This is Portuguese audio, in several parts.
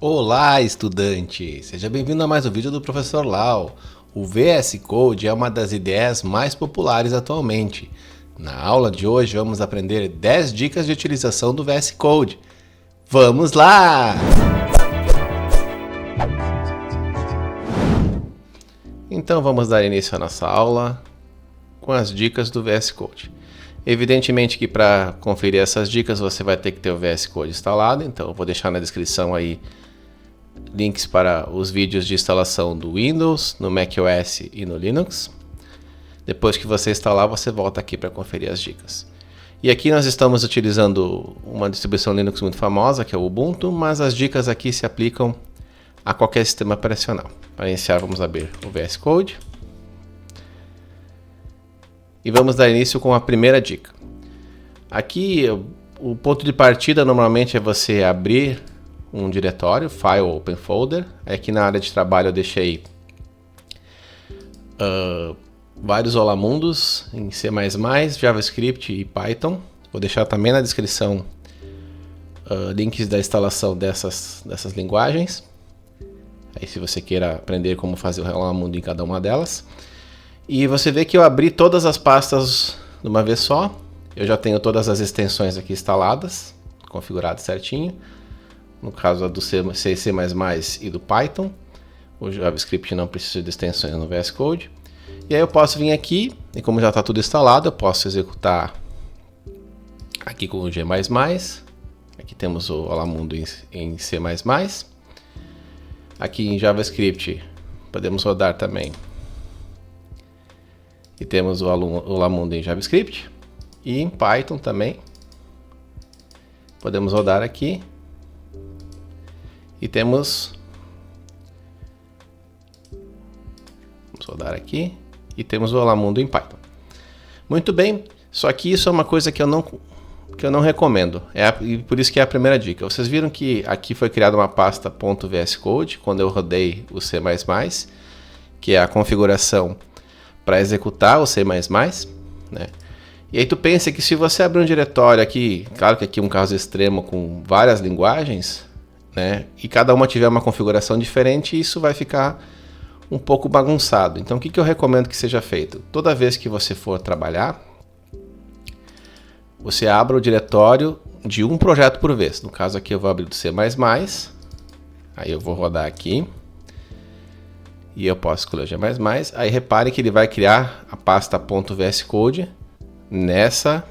Olá, estudante! Seja bem-vindo a mais um vídeo do Professor Lau. O VS Code é uma das ideias mais populares atualmente. Na aula de hoje vamos aprender 10 dicas de utilização do VS Code. Vamos lá! Então vamos dar início à nossa aula com as dicas do VS Code. Evidentemente que para conferir essas dicas você vai ter que ter o VS Code instalado, então eu vou deixar na descrição aí links para os vídeos de instalação do Windows, no macOS e no Linux. Depois que você instalar, você volta aqui para conferir as dicas. E aqui nós estamos utilizando uma distribuição Linux muito famosa, que é o Ubuntu, mas as dicas aqui se aplicam a qualquer sistema operacional. Para iniciar, vamos abrir o VS Code. E vamos dar início com a primeira dica. Aqui, o ponto de partida normalmente é você abrir um diretório, File Open Folder. Aqui na área de trabalho eu deixei vários olamundos em C++, JavaScript e Python. Vou deixar também na descrição links da instalação dessas linguagens. Aí se você queira aprender como fazer o olamundo em cada uma delas. E você vê que eu abri todas as pastas de uma vez só. Eu já tenho todas as extensões aqui instaladas, configuradas certinho. No caso do C++ e do Python. O JavaScript não precisa de extensões no VS Code. E aí eu posso vir aqui, e como já está tudo instalado, eu posso executar aqui com o G++. Aqui temos o olamundo em C++. Aqui em JavaScript podemos rodar também. E temos o olamundo em JavaScript. E em Python também. Podemos rodar aqui. E temos... Vamos rodar aqui. E temos o olamundo em Python. Muito bem. Só que isso é uma coisa que eu não recomendo. E por isso que é a primeira dica. Vocês viram que aqui foi criada uma pasta .vs Code. Quando eu rodei o C++. Que é a configuração para executar o C++, né? E aí tu pensa que se você abrir um diretório aqui, claro que aqui é um caso extremo com várias linguagens, né? E cada uma tiver uma configuração diferente, isso vai ficar um pouco bagunçado. Então o que eu recomendo que seja feito? Toda vez que você for trabalhar, você abra o diretório de um projeto por vez. No caso aqui eu vou abrir do C++, aí eu vou rodar aqui. E eu posso escolher o G++, aí repare que ele vai criar a pasta .vs Code nessa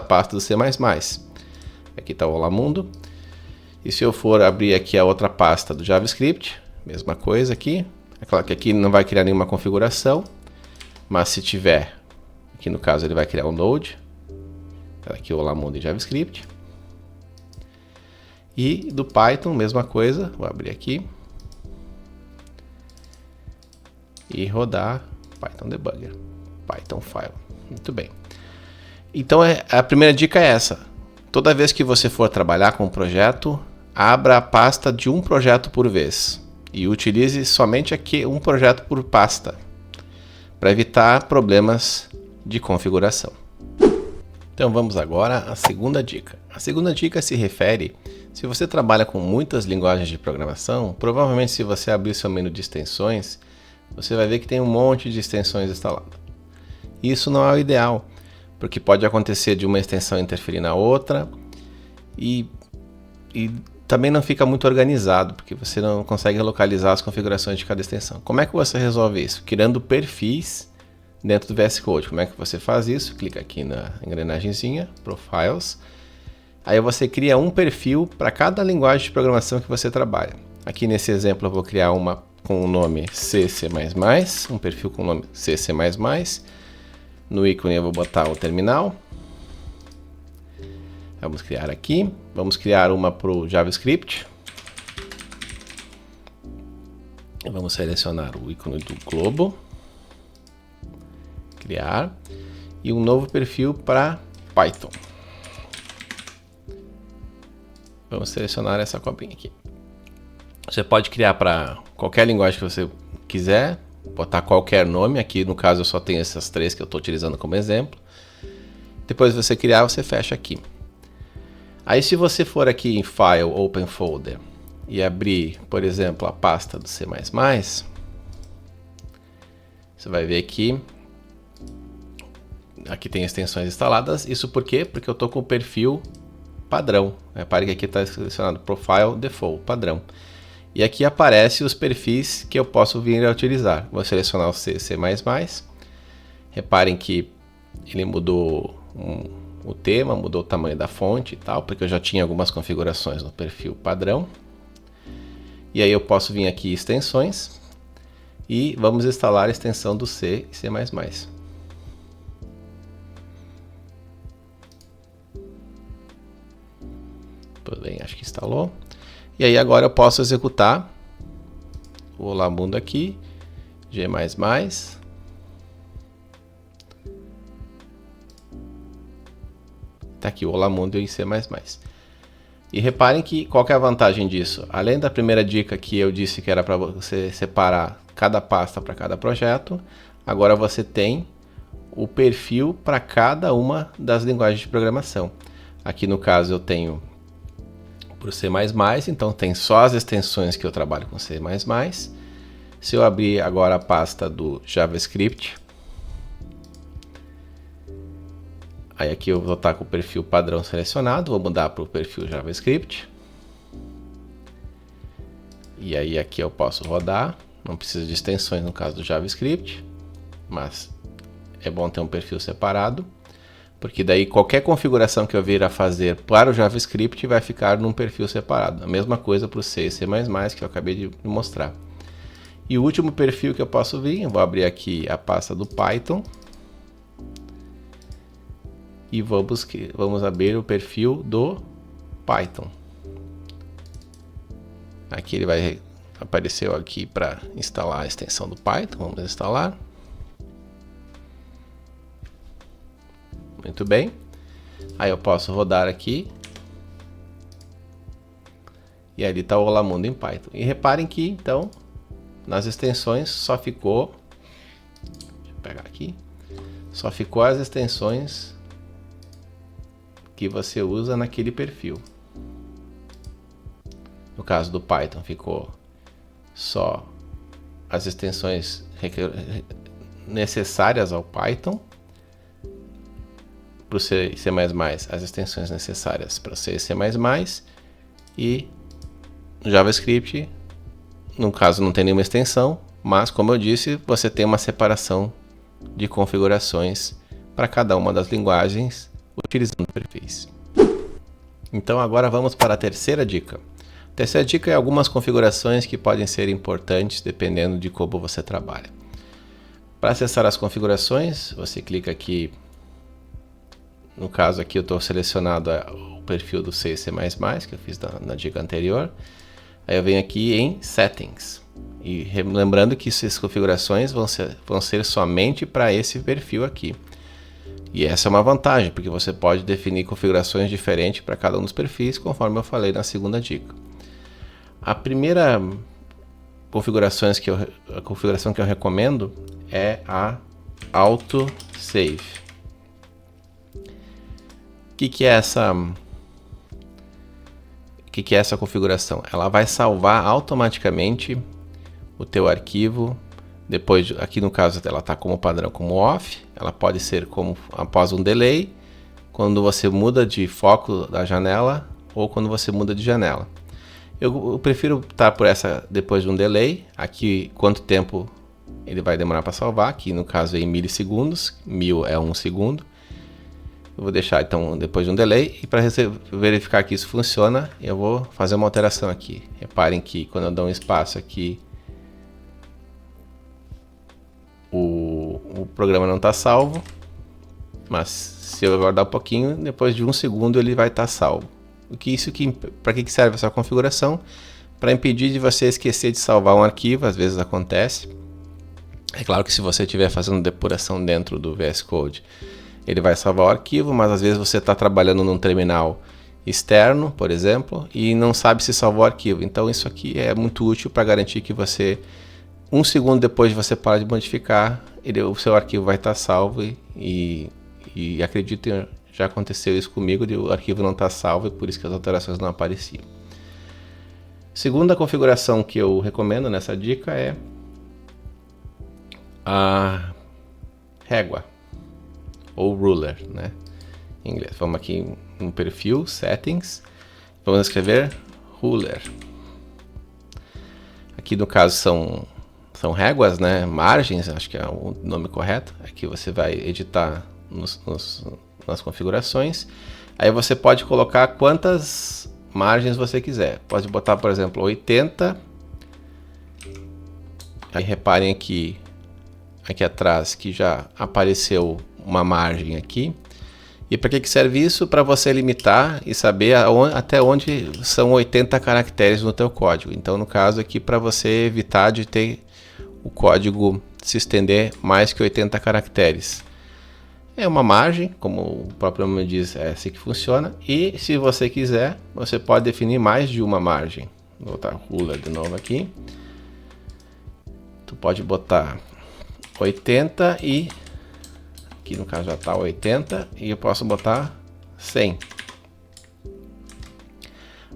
pasta do C++. Aqui está o olamundo. E se eu for abrir aqui a outra pasta do JavaScript, mesma coisa aqui. É claro que aqui não vai criar nenhuma configuração, mas se tiver, aqui no caso ele vai criar um Node. Aqui o olamundo em JavaScript. E do Python, mesma coisa, vou abrir aqui. E rodar Python Debugger, Python File. Muito bem. Então a primeira dica é essa. Toda vez que você for trabalhar com um projeto, abra a pasta de um projeto por vez. E utilize somente aqui um projeto por pasta, para evitar problemas de configuração. Então vamos agora à segunda dica. A segunda dica se refere, se você trabalha com muitas linguagens de programação, provavelmente se você abrir seu menu de extensões, você vai ver que tem um monte de extensões instaladas. Isso não é o ideal, porque pode acontecer de uma extensão interferir na outra e também não fica muito organizado, porque você não consegue localizar as configurações de cada extensão. Como é que você resolve isso? Criando perfis dentro do VS Code. Como é que você faz isso? Clica aqui na engrenagemzinha, Profiles. Aí você cria um perfil para cada linguagem de programação que você trabalha. Aqui nesse exemplo eu vou criar uma com o nome C++, um perfil com o nome C++. No ícone eu vou botar o terminal. Vamos criar aqui. Vamos criar uma para o JavaScript. Vamos selecionar o ícone do globo. Criar. E um novo perfil para Python. Vamos selecionar essa cobrinha aqui. Você pode criar para qualquer linguagem que você quiser, botar qualquer nome. Aqui no caso eu só tenho essas três que eu estou utilizando como exemplo. Depois de você criar, você fecha aqui. Aí se você for aqui em File, Open Folder, e abrir, por exemplo, a pasta do C++, você vai ver que aqui tem extensões instaladas. Isso por quê? Porque eu estou com o perfil padrão. Repare que aqui está selecionado Profile Default, padrão. E aqui aparece os perfis que eu posso vir a utilizar. Vou selecionar o C++. Reparem que ele mudou o tema, mudou o tamanho da fonte e tal, porque eu já tinha algumas configurações no perfil padrão. E aí eu posso vir aqui em extensões e vamos instalar a extensão do C e C++. Tudo bem, acho que instalou. E aí agora eu posso executar o Olá Mundo aqui, G++. Tá aqui o Olá Mundo em C++. E reparem que qual que é a vantagem disso? Além da primeira dica que eu disse que era para você separar cada pasta para cada projeto, agora você tem o perfil para cada uma das linguagens de programação. Aqui no caso eu tenho para o C++, então tem só as extensões que eu trabalho com C++. Se eu abrir agora a pasta do JavaScript, aí aqui eu vou estar com o perfil padrão selecionado, vou mudar para o perfil JavaScript. E aí aqui eu posso rodar, não precisa de extensões no caso do JavaScript, mas é bom ter um perfil separado, porque daí qualquer configuração que eu vir a fazer para o JavaScript vai ficar num perfil separado. A mesma coisa para o C e C++, que eu acabei de mostrar. E o último perfil que eu posso vir, eu vou abrir aqui a pasta do Python. E vamos abrir o perfil do Python. Aqui ele vai aparecer aqui para instalar a extensão do Python. Vamos instalar. Muito bem. Aí eu posso rodar aqui. E ali está o Olá Mundo em Python. E reparem que então nas extensões só ficou. Deixa eu pegar aqui. Só ficou as extensões que você usa naquele perfil. No caso do Python ficou só as extensões necessárias ao Python. Para o C e C++, as extensões necessárias para C e C++. E no JavaScript, no caso não tem nenhuma extensão, mas como eu disse, você tem uma separação de configurações para cada uma das linguagens utilizando perfis. Então agora vamos para a terceira dica. A terceira dica é algumas configurações que podem ser importantes dependendo de como você trabalha. Para acessar as configurações, você clica aqui. No caso aqui eu estou selecionado o perfil do C e C++ que eu fiz na dica anterior. Aí eu venho aqui em Settings. E lembrando que essas configurações vão ser somente para esse perfil aqui. E essa é uma vantagem, porque você pode definir configurações diferentes para cada um dos perfis, conforme eu falei na segunda dica. A primeira configuração que eu recomendo é a Auto Save. O que é essa configuração? Ela vai salvar automaticamente o teu arquivo. Depois, aqui no caso, ela está como padrão como off. Ela pode ser como após um delay, quando você muda de foco da janela ou quando você muda de janela. Eu prefiro estar por essa depois de um delay. Aqui, quanto tempo ele vai demorar para salvar. Aqui no caso é em milissegundos. 1000 é 1 segundo. Eu vou deixar então depois de um delay. E para verificar que isso funciona, eu vou fazer uma alteração aqui. Reparem que quando eu dou um espaço aqui, o programa não está salvo, mas se eu aguardar um pouquinho, depois de 1 segundo ele vai estar salvo. Para que serve essa configuração? Para impedir de você esquecer de salvar um arquivo, às vezes acontece. É claro que se você estiver fazendo depuração dentro do VS Code, ele vai salvar o arquivo, mas às vezes você está trabalhando num terminal externo, por exemplo, e não sabe se salvou o arquivo. Então isso aqui é muito útil para garantir que você, 1 segundo depois de você parar de modificar, o seu arquivo vai estar salvo e acreditem, já aconteceu isso comigo, o arquivo não está salvo e por isso que as alterações não apareciam. Segunda configuração que eu recomendo nessa dica é a régua, ou ruler, né? Em inglês. Vamos aqui no perfil, settings, vamos escrever ruler. Aqui no caso são réguas, né? Margens, acho que é o nome correto. Aqui você vai editar nas configurações. Aí você pode colocar quantas margens você quiser. Pode botar, por exemplo, 80. Aí reparem aqui atrás que já apareceu uma margem aqui. E para que serve isso? Para você limitar e saber até onde são 80 caracteres no teu código. Então, no caso aqui, para você evitar de ter o código se estender mais que 80 caracteres. É uma margem, como o próprio nome diz, é assim que funciona. E se você quiser, você pode definir mais de uma margem. Vou botar ruler de novo aqui. Tu pode botar 80 e... aqui no caso já está 80 e eu posso botar 100.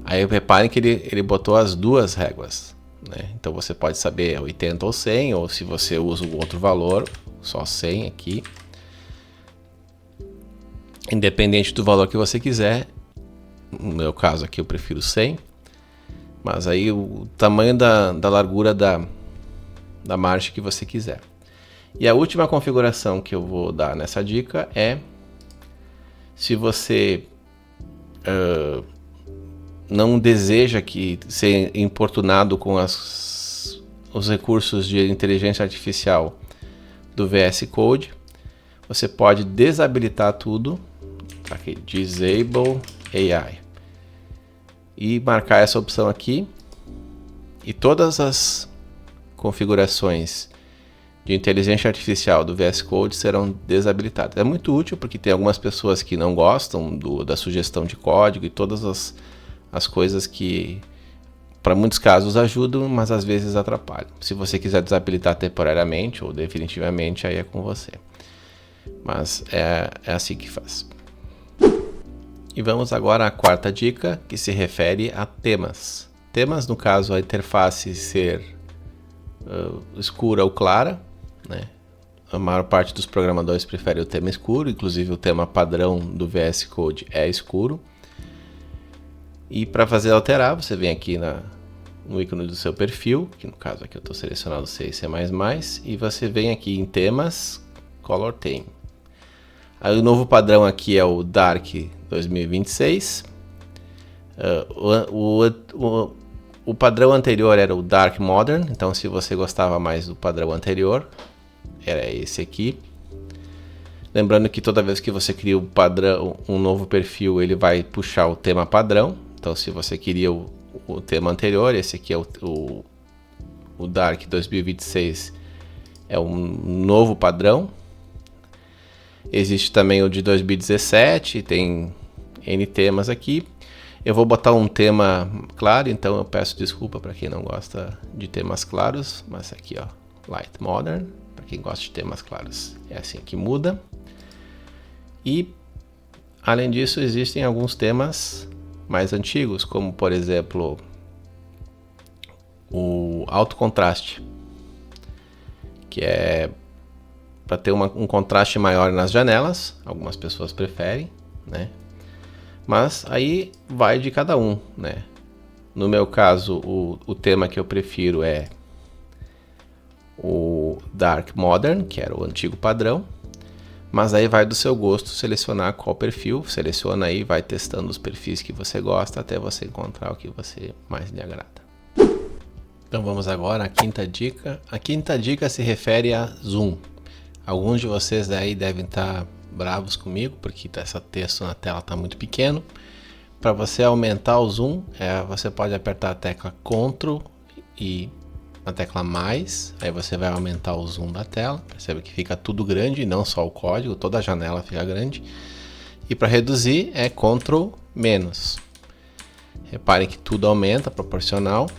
Aí reparem que ele botou as duas réguas, né? Então você pode saber 80 ou 100, ou se você usa o outro valor, só 100 aqui. Independente do valor que você quiser, no meu caso aqui eu prefiro 100, mas aí o tamanho da largura da margem que você quiser. E a última configuração que eu vou dar nessa dica é se você não deseja ser importunado com os recursos de inteligência artificial do VS Code, você pode desabilitar tudo, tá aqui, Disable AI, e marcar essa opção aqui, e todas as configurações de inteligência artificial do VS Code serão desabilitadas. É muito útil porque tem algumas pessoas que não gostam da sugestão de código e todas as coisas que para muitos casos ajudam, mas às vezes atrapalham. Se você quiser desabilitar temporariamente ou definitivamente, aí é com você. Mas é assim que faz. E vamos agora à quarta dica, que se refere a temas. Temas, no caso, a interface ser escura ou clara, né? A maior parte dos programadores prefere o tema escuro, inclusive o tema padrão do VS Code é escuro. E para fazer alterar, você vem aqui no ícone do seu perfil, que no caso aqui eu estou selecionando C e C++, e você vem aqui em temas, Color Theme. Aí o novo padrão aqui é o Dark 2026. O padrão anterior era o Dark Modern, então se você gostava mais do padrão anterior, era esse aqui. Lembrando que toda vez que você cria um novo perfil, ele vai puxar o tema padrão. Então se você queria o tema anterior, esse aqui é o Dark 2026, é um novo padrão. Existe também o de 2017, tem N temas aqui. Eu vou botar um tema claro, então eu peço desculpa para quem não gosta de temas claros, mas aqui ó, Light Modern, para quem gosta de temas claros, é assim que muda. E além disso existem alguns temas mais antigos, como por exemplo o alto contraste, que é para ter um contraste maior nas janelas. Algumas pessoas preferem, né? Mas aí vai de cada um, né? No meu caso, o tema que eu prefiro é o Dark Modern, que era o antigo padrão. Mas aí vai do seu gosto selecionar qual perfil. Seleciona aí, vai testando os perfis que você gosta até você encontrar o que você mais lhe agrada. Então vamos agora à quinta dica. A quinta dica se refere a zoom. Alguns de vocês aí devem estar bravos comigo, porque esse texto na tela está muito pequeno. Para você aumentar o zoom, você pode apertar a tecla Ctrl e a tecla mais, aí você vai aumentar o zoom da tela. Percebe que fica tudo grande, não só o código, toda a janela fica grande. E para reduzir é Ctrl menos. Reparem que tudo aumenta, proporcional.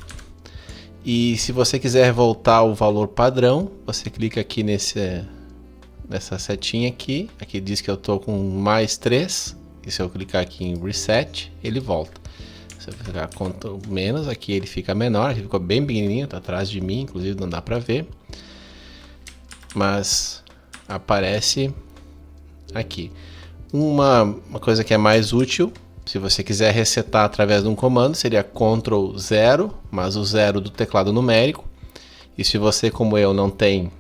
E se você quiser voltar ao valor padrão, você clica aqui nessa setinha aqui. Aqui diz que eu estou com mais 3. E se eu clicar aqui em Reset, ele volta. Você vai ficar Ctrl menos, aqui ele fica menor, aqui ficou bem pequenininho, tá atrás de mim, inclusive não dá pra ver. Mas aparece aqui. Uma coisa que é mais útil, se você quiser resetar através de um comando, seria Ctrl 0, mas o 0 do teclado numérico. E se você, como eu, não tem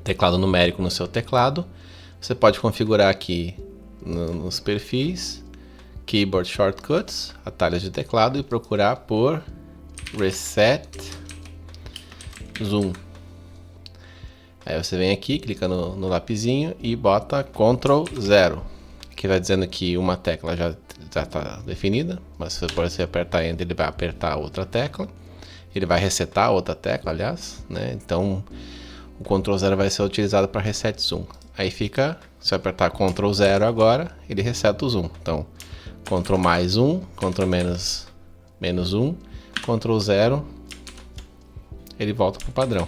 teclado numérico no seu teclado, você pode configurar aqui nos perfis, Keyboard Shortcuts, atalhos de teclado, e procurar por Reset Zoom. Aí você vem aqui, clica no lapisinho e bota Ctrl 0, que vai dizendo que uma tecla já está definida, mas se você apertar Enter, ele vai apertar outra tecla, ele vai resetar outra tecla, aliás, né? Então o Ctrl 0 vai ser utilizado para Reset Zoom. Aí fica, se eu apertar Ctrl 0 agora, ele reseta o zoom. Então, Ctrl mais 1, Ctrl menos 1, Ctrl 0, ele volta para o padrão.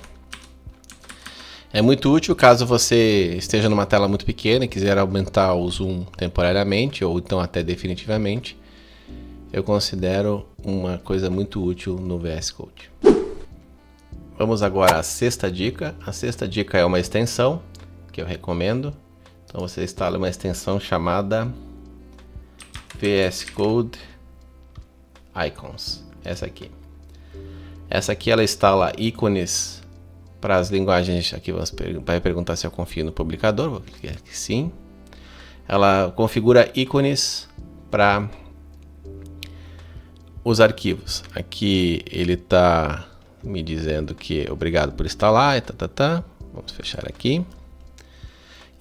É muito útil caso você esteja numa tela muito pequena e quiser aumentar o zoom temporariamente ou então até definitivamente. Eu considero uma coisa muito útil no VS Code. Vamos agora à sexta dica. A sexta dica é uma extensão que eu recomendo. Então você instala uma extensão chamada VS Code Icons. Essa aqui. Essa aqui ela instala ícones para as linguagens. Aqui vai perguntar se eu confio no publicador. Vou clicar aqui sim. Ela configura ícones para os arquivos. Aqui ele está me dizendo que obrigado por instalar e Vamos fechar aqui.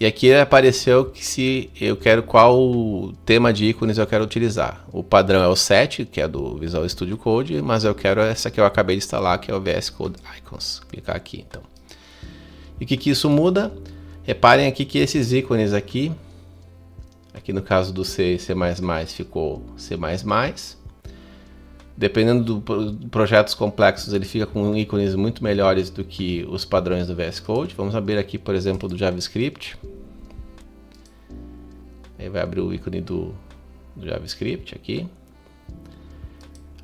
E aqui apareceu que se eu quero qual tema de ícones eu quero utilizar. O padrão é o 7, que é do Visual Studio Code, mas eu quero essa que eu acabei de instalar, que é o VS Code Icons. Vou clicar aqui então. E o que isso muda? Reparem aqui que esses ícones aqui no caso do C e C++ ficou C++. Dependendo do projetos complexos, ele fica com ícones muito melhores do que os padrões do VS Code. Vamos abrir aqui, por exemplo, do JavaScript. Aí vai abrir o ícone do JavaScript aqui.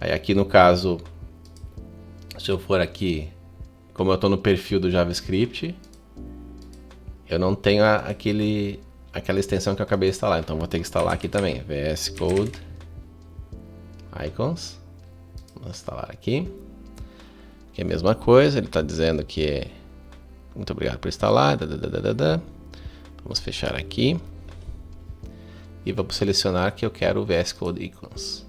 Aí aqui no caso, se eu for aqui, como eu estou no perfil do JavaScript, eu não tenho aquela extensão que eu acabei de instalar. Então vou ter que instalar aqui também, VS Code Icons. Vamos instalar aqui. Que é a mesma coisa, ele está dizendo que é muito obrigado por instalar. Vamos fechar aqui. E vamos selecionar que eu quero o VS Code Icons.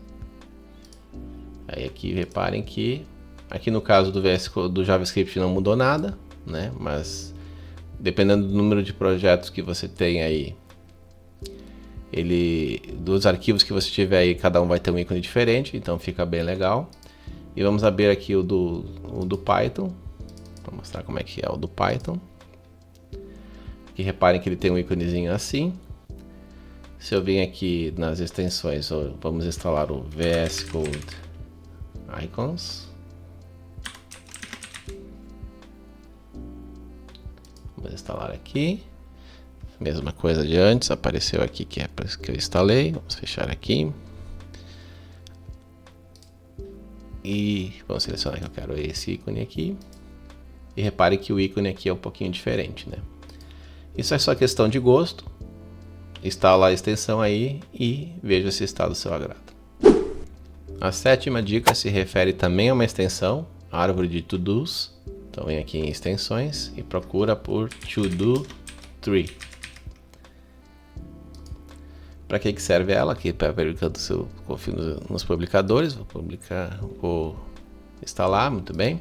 Aí aqui reparem que aqui no caso do VS Code, do JavaScript não mudou nada, né? Mas dependendo do número de projetos que você tem aí, dos arquivos que você tiver aí, cada um vai ter um ícone diferente, então fica bem legal. E vamos abrir aqui o do Python, para mostrar como é que é o do Python. Aqui reparem que ele tem um íconezinho assim. Se eu vim aqui nas extensões, vamos instalar o VS Code Icons. Vamos instalar aqui. Mesma coisa de antes, apareceu aqui que é para que eu instalei. Vamos fechar aqui. E vamos selecionar que eu quero esse ícone aqui. E repare que o ícone aqui é um pouquinho diferente, né? Isso é só questão de gosto. Instala a extensão aí e veja se está do seu agrado. A sétima dica se refere também a uma extensão, árvore de to-dos. Então vem aqui em extensões e procura por To-Do Tree. Para que serve ela? Aqui para verificar se eu confio nos publicadores. Vou instalar, muito bem.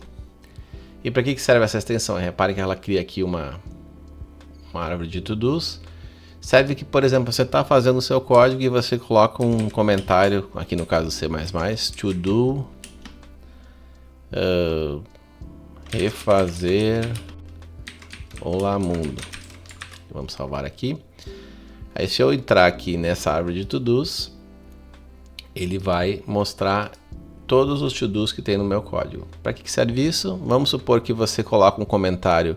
E para que serve essa extensão? Repare que ela cria aqui uma árvore de to-dos. Serve que, por exemplo, você está fazendo o seu código e você coloca um comentário, aqui no caso do C++, to do refazer Olá Mundo. Vamos salvar aqui. Aí se eu entrar aqui nessa árvore de to-dos, ele vai mostrar todos os to-dos que tem no meu código. Para que serve isso? Vamos supor que você coloca um comentário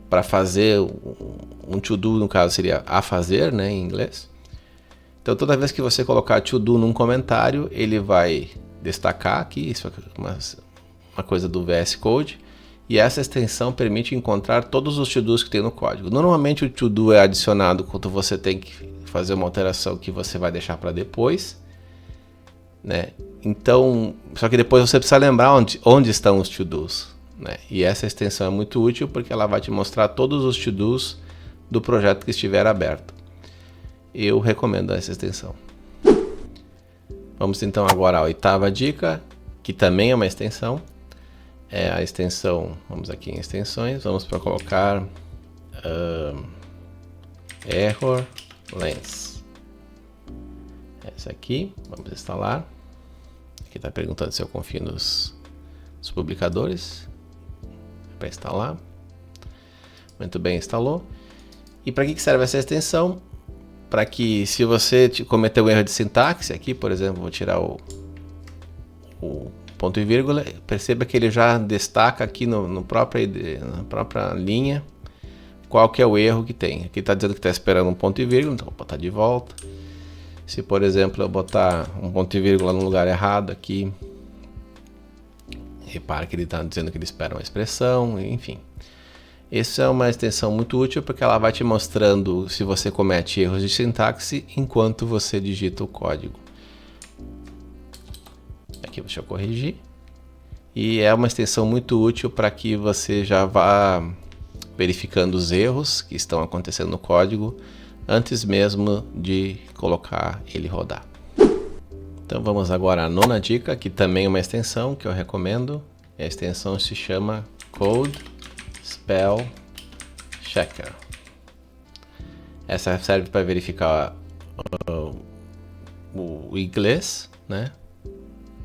para fazer um to-do, no caso seria a fazer, né, em inglês. Então toda vez que você colocar to do num comentário, ele vai destacar aqui, isso é uma coisa do VS Code, e essa extensão permite encontrar todos os to-dos que tem no código. Normalmente o to-do é adicionado quando você tem que fazer uma alteração que você vai deixar para depois, né? Então, só que depois você precisa lembrar onde estão os to-dos, né? E essa extensão é muito útil porque ela vai te mostrar todos os to-dos do projeto que estiver aberto. Eu recomendo essa extensão. Vamos então agora à 8ª dica, que também é uma extensão. É a extensão, vamos aqui em extensões, vamos para colocar Error Lens. Essa aqui, vamos instalar. Aqui está perguntando se eu confio nos publicadores. Para instalar. Muito bem, instalou. E para que serve essa extensão? Para que, se você cometeu um erro de sintaxe, aqui, por exemplo, vou tirar o ponto e vírgula, perceba que ele já destaca aqui na própria linha qual que é o erro que tem. Aqui está dizendo que está esperando um ponto e vírgula, então vou botar de volta. Se, por exemplo, eu botar um ponto e vírgula no lugar errado aqui, repara que ele está dizendo que ele espera uma expressão, enfim. Essa é uma extensão muito útil porque ela vai te mostrando se você comete erros de sintaxe enquanto você digita o código. Aqui deixa eu corrigir. E é uma extensão muito útil para que você já vá verificando os erros que estão acontecendo no código antes mesmo de colocar ele rodar. Então vamos agora à 9ª dica, que também é uma extensão que eu recomendo. A extensão se chama Code Spell Checker. Essa serve para verificar o inglês, né?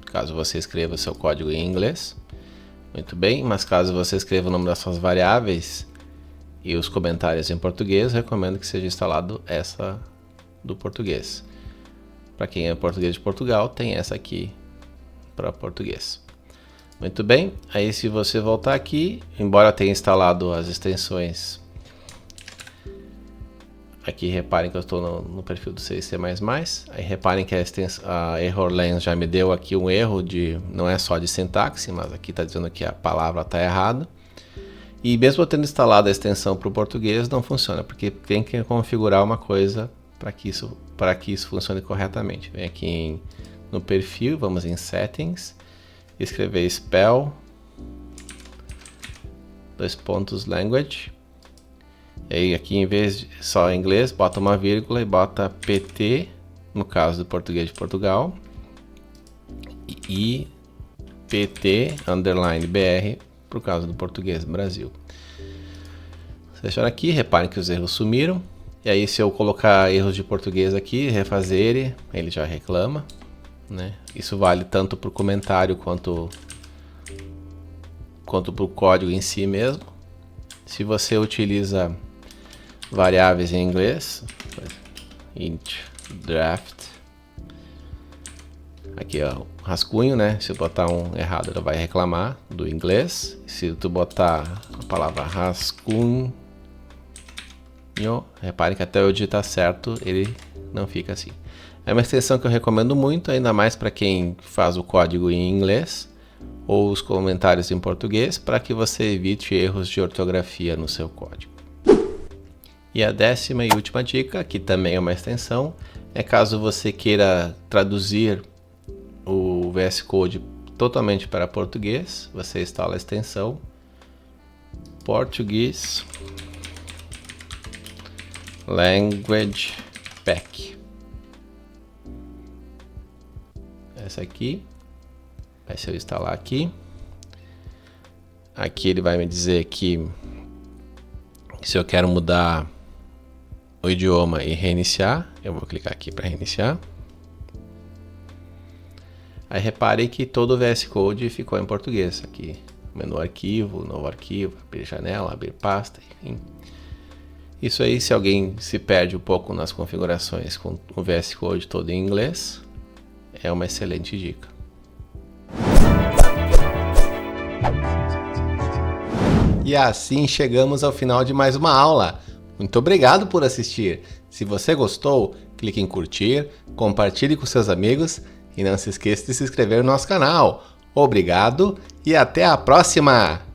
Caso você escreva seu código em inglês, muito bem, mas caso você escreva o nome das suas variáveis e os comentários em português, recomendo que seja instalado essa do português. Para quem é português de Portugal, tem essa aqui para português. Muito bem, aí se você voltar aqui, embora tenha instalado as extensões, aqui reparem que eu estou no perfil do C++, aí reparem que a Error Lens já me deu aqui um erro não é só de sintaxe, mas aqui está dizendo que a palavra está errada. E mesmo eu tendo instalado a extensão para o português, não funciona, porque tem que configurar uma coisa para que isso funcione corretamente. Vem aqui no perfil, vamos em Settings, escrever Spell, ;language. E aí aqui em vez de só em inglês, bota uma vírgula e bota PT, no caso do português de Portugal, e PT_BR, por causa do português do Brasil. Seleciona aqui, reparem que os erros sumiram. E aí se eu colocar erros de português aqui, refazer ele já reclama, né? Isso vale tanto para o comentário quanto para o código em si mesmo. Se você utiliza variáveis em inglês, int draft, aqui ó, rascunho, né? Se eu botar um errado, ela vai reclamar do inglês. Se tu botar a palavra rascunho, reparem que até eu digitar certo, ele não fica assim. É uma extensão que eu recomendo muito, ainda mais para quem faz o código em inglês ou os comentários em português, para que você evite erros de ortografia no seu código. E a 10ª e última dica, que também é uma extensão, é caso você queira traduzir o VS Code totalmente para português, você instala a extensão Portuguese Language Pack. Essa aqui, aí se eu instalar aqui, ele vai me dizer que se eu quero mudar o idioma e reiniciar, eu vou clicar aqui para reiniciar. Aí reparem que todo o VS Code ficou em português aqui. Menu arquivo, novo arquivo, abrir janela, abrir pasta, enfim. Isso aí, se alguém se perde um pouco nas configurações com o VS Code todo em inglês, é uma excelente dica. E assim chegamos ao final de mais uma aula. Muito obrigado por assistir. Se você gostou, clique em curtir, compartilhe com seus amigos e não se esqueça de se inscrever no nosso canal. Obrigado e até a próxima!